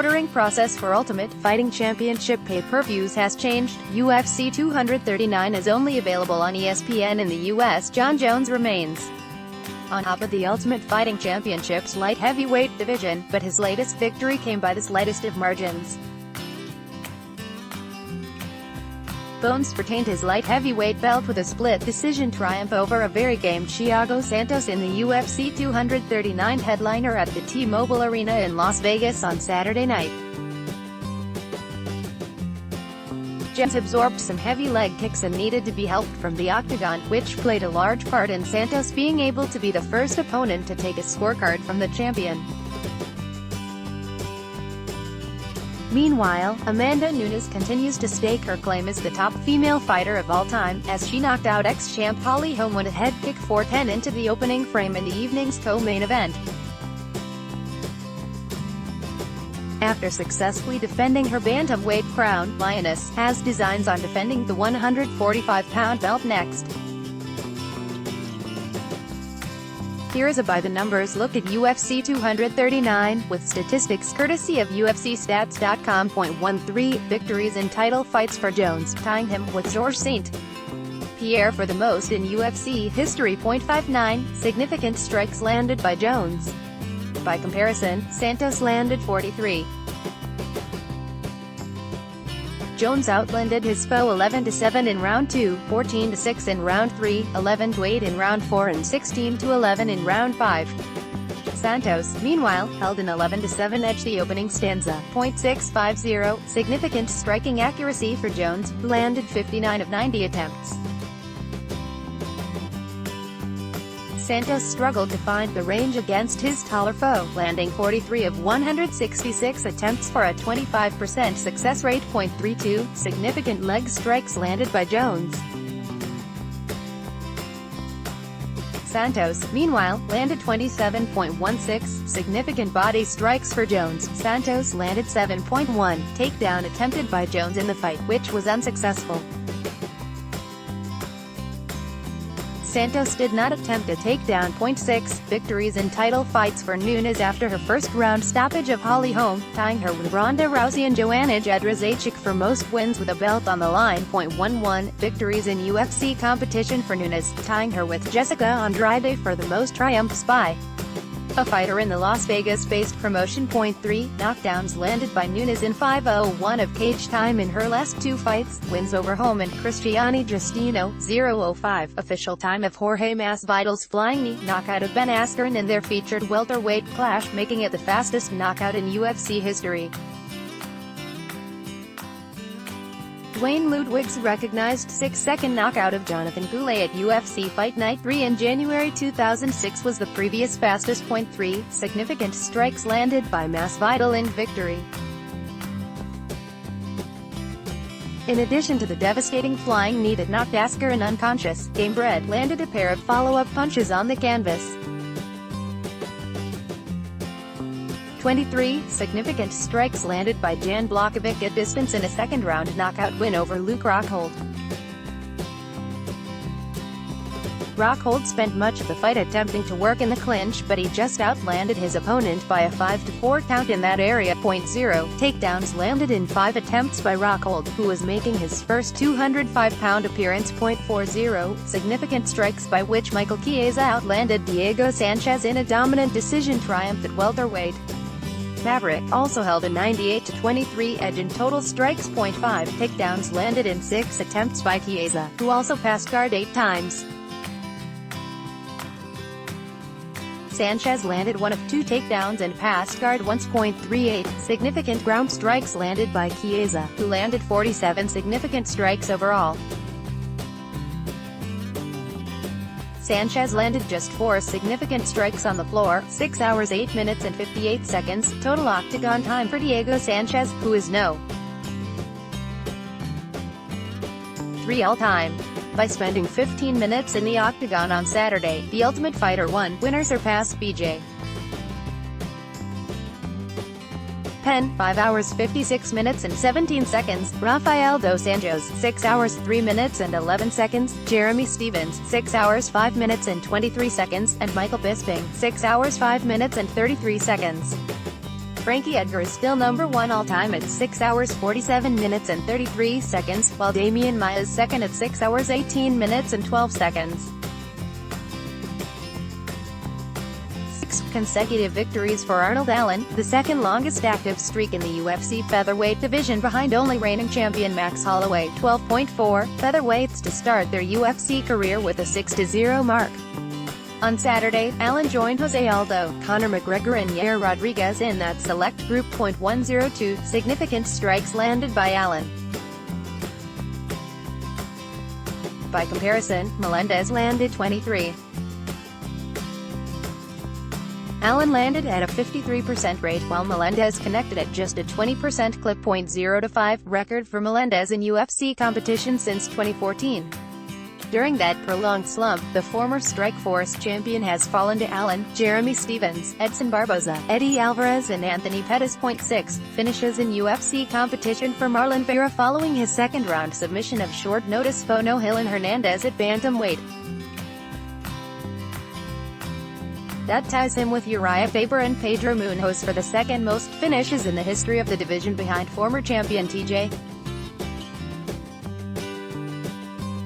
ordering process for Ultimate Fighting Championship pay-per-views has changed. UFC 239 is only available on ESPN in the U.S. Jon Jones remains on top of the Ultimate Fighting Championship's light heavyweight division, but his latest victory came by the slightest of margins. Bones retained his light heavyweight belt with a split decision triumph over a very game Thiago Santos in the UFC 239 headliner at the T-Mobile Arena in Las Vegas on Saturday night. Jones absorbed some heavy leg kicks and needed to be helped from the octagon, which played a large part in Santos being able to be the first opponent to take a scorecard from the champion. Meanwhile, Amanda Nunes continues to stake her claim as the top female fighter of all time, as she knocked out ex-champ Holly Holm with a head kick 4-10 into the opening frame in the evening's co-main event. After successfully defending her bantamweight crown, Lioness has designs on defending the 145-pound belt next. Here is a by-the-numbers look at UFC 239, with statistics courtesy of UFCstats.com. 13 victories in title fights for Jones, tying him with Georges St. Pierre for the most in UFC history. 59 significant strikes landed by Jones. By comparison, Santos landed 43. Jones outlanded his foe 11-7 in round 2, 14-6 in round 3, 11-8 in round 4 and 16-11 in round 5. Santos, meanwhile, held an 11-7 edge the opening stanza. .650, significant striking accuracy for Jones, who landed 59 of 90 attempts. Santos struggled to find the range against his taller foe, landing 43 of 166 attempts for a 25% success rate. .32, significant leg strikes landed by Jones. Santos, meanwhile, landed 27.16, significant body strikes for Jones. Santos landed 7.1, takedown attempted by Jones in the fight, which was unsuccessful. Santos did not attempt a takedown. .6 victories in title fights for Nunes after her first-round stoppage of Holly Holm, tying her with Ronda Rousey and Joanna Jedrzejczyk for most wins with a belt on the line. .11 victories in UFC competition for Nunes, tying her with Jessica Andrade for the most triumphs by a fighter in the Las Vegas-based promotion. .3 knockdowns landed by Nunes in 5:01 of cage time in her last 2 fights, wins over Holm and Cristiane Justino, 0:05 official time of Jorge Masvidal's flying knee knockout of Ben Askren in their featured welterweight clash, making it the fastest knockout in UFC history. Duane Ludwig's recognized 6-second knockout of Jonathan Goulet at UFC Fight Night 3 in January 2006 was the previous fastest. .3 significant strikes landed by Masvidal in victory. In addition to the devastating flying knee that knocked Askren unconscious, Gamebred landed a pair of follow-up punches on the canvas. 23 significant strikes landed by Jan Blachowicz at distance in a second-round knockout win over Luke Rockhold. Rockhold spent much of the fight attempting to work in the clinch, but he just outlanded his opponent by a 5-4 count in that area. .0 takedowns landed in 5 attempts by Rockhold, who was making his first 205-pound appearance. .40 significant strikes by which Michael Chiesa outlanded Diego Sanchez in a dominant decision triumph at welterweight. Maverick also held a 98-23 edge in total strikes. .5 takedowns landed in 6 attempts by Chiesa, who also passed guard 8 times. Sanchez landed 1 of 2 takedowns and passed guard once. .38 significant ground strikes landed by Chiesa, who landed 47 significant strikes overall. Sanchez landed just 4 significant strikes on the floor. 6 hours 8 minutes and 58 seconds total octagon time for Diego Sanchez, who is no. 3 all-time. By spending 15 minutes in the octagon on Saturday, the Ultimate Fighter 1 winner surpassed BJ Penn, 5 hours 56 minutes and 17 seconds, Rafael dos Anjos, 6 hours 3 minutes and 11 seconds, Jeremy Stevens, 6 hours 5 minutes and 23 seconds, and Michael Bisping, 6 hours 5 minutes and 33 seconds. Frankie Edgar is still number 1 all-time at 6 hours 47 minutes and 33 seconds, while Damian Maia is second at 6 hours 18 minutes and 12 seconds. 6 consecutive victories for Arnold Allen, the second longest active streak in the UFC featherweight division behind only reigning champion Max Holloway. 12.4 featherweights to start their UFC career with a 6-0 mark. On Saturday, Allen joined Jose Aldo, Conor McGregor and Yair Rodriguez in that select group. 102 significant strikes landed by Allen. By comparison, Melendez landed 23. Allen landed at a 53% rate while Melendez connected at just a 20% clip. 0-5 record for Melendez in UFC competition since 2014. During that prolonged slump, the former Strikeforce champion has fallen to Allen, Jeremy Stevens, Edson Barboza, Eddie Alvarez and Anthony Pettis. 6 finishes in UFC competition for Marlon Vera following his second-round submission of short-notice Fono Hill and Hernandez at bantamweight. That ties him with Uriah Faber and Pedro Munoz for the second most finishes in the history of the division behind former champion TJ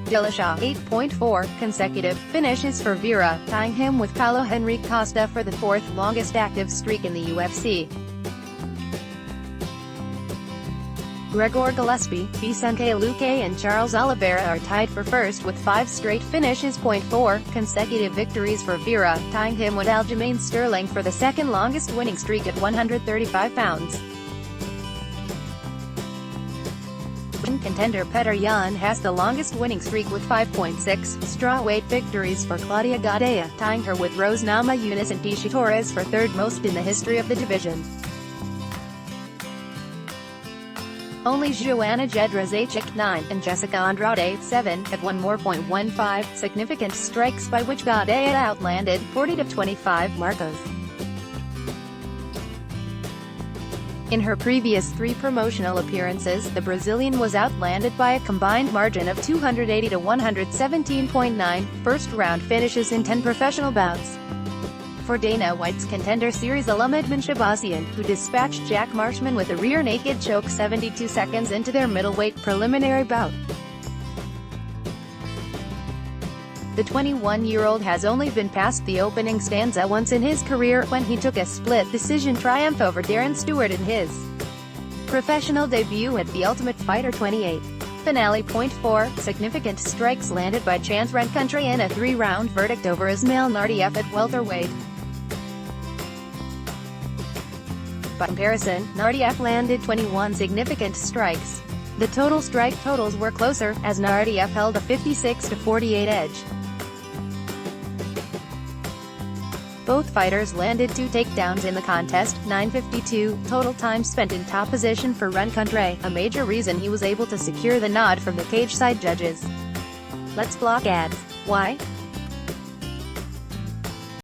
Dillashaw. 8.4 consecutive finishes for Vera, tying him with Paulo Henrique Costa for the fourth longest active streak in the UFC. Gregor Gillespie, Vicente Luque and Charles Oliveira are tied for first with 5 straight finishes. 4 consecutive victories for Vera, tying him with Aljamain Sterling for the second longest winning streak at 135 pounds. Contender Petr Yan has the longest winning streak with 5.6 strawweight victories for Claudia Gadelha, tying her with Rose Namajunas and Tisha Torres for third most in the history of the division. Only Joanna Jedrzejczyk 9 and Jessica Andrade 7 have won more. 15 significant strikes by which Gadelha outlanded 40-25 Marcos. In her previous 3 promotional appearances, the Brazilian was outlanded by a combined margin of 280-117.9, first-round finishes in 10 professional bouts. For Dana White's Contender Series alum Edmen Shahbazyan, who dispatched Jack Marshman with a rear naked choke 72 seconds into their middleweight preliminary bout. The 21-year-old has only been past the opening stanza once in his career, when he took a split decision triumph over Darren Stewart in his professional debut at The Ultimate Fighter 28. Finale. 4 significant strikes landed by Chance Rencontre in a 3-round verdict over Ismail Nardiev at welterweight. By comparison, Nardiev landed 21 significant strikes. The total strike totals were closer, as Nardiev held a 56-48 edge. Both fighters landed 2 takedowns in the contest. 9:52 total time spent in top position for Rencontre, a major reason he was able to secure the nod from the cage-side judges. Let's block ads. Why?